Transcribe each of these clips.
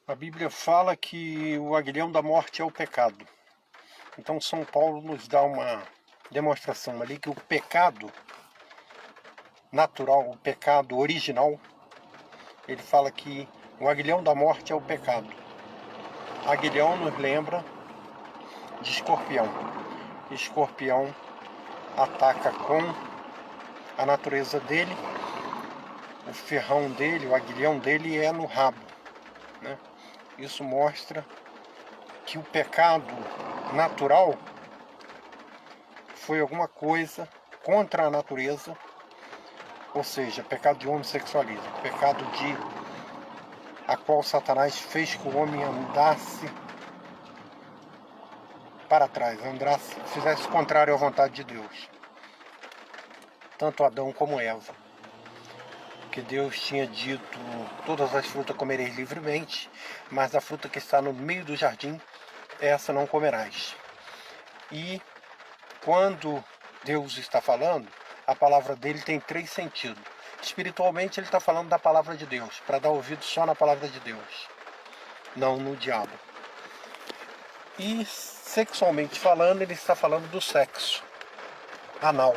A Bíblia fala que o aguilhão da morte é o pecado. Então São Paulo nos dá uma demonstração ali que o pecado natural, o pecado original, ele fala que o aguilhão da morte é o pecado. Aguilhão nos lembra de escorpião. Escorpião ataca com a natureza dele, o ferrão dele, o aguilhão dele é no rabo, né? Isso mostra que o pecado natural foi alguma coisa contra a natureza, ou seja, pecado de homossexualismo, pecado a qual Satanás fez que o homem andasse para trás, fizesse o contrário à vontade de Deus. Tanto Adão como Eva. Que Deus tinha dito, todas as frutas comereis livremente, mas a fruta que está no meio do jardim, essa não comerás. E quando Deus está falando, a palavra dele tem 3 sentidos. Espiritualmente ele está falando da palavra de Deus, para dar ouvido só na palavra de Deus, não no diabo. E sexualmente falando, ele está falando do sexo anal,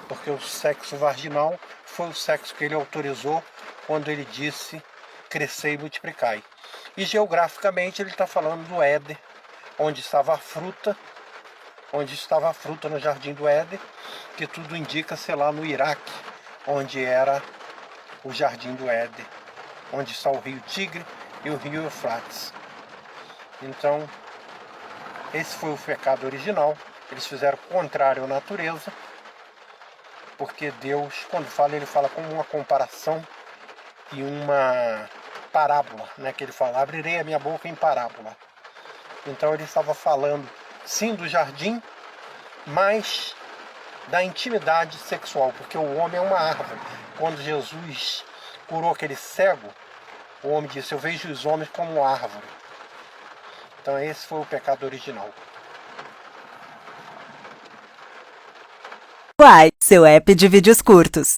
porque o sexo vaginal foi o sexo que ele autorizou quando ele disse crescer e multiplicai. E geograficamente ele está falando do Éden, onde estava a fruta no jardim do Éden, que tudo indica ser lá no Iraque, onde era o jardim do Éden, onde está o rio Tigre e o rio Eufrates. Então, esse foi o pecado original. Eles fizeram o contrário à natureza, porque Deus, quando fala, ele fala como uma comparação e uma parábola, né? Que ele fala, abrirei a minha boca em parábola. Então ele estava falando, sim, do jardim, mas da intimidade sexual, porque o homem é uma árvore. Quando Jesus curou aquele cego, o homem disse, eu vejo os homens como árvore. Então esse foi o pecado original. Uai, seu app de vídeos curtos.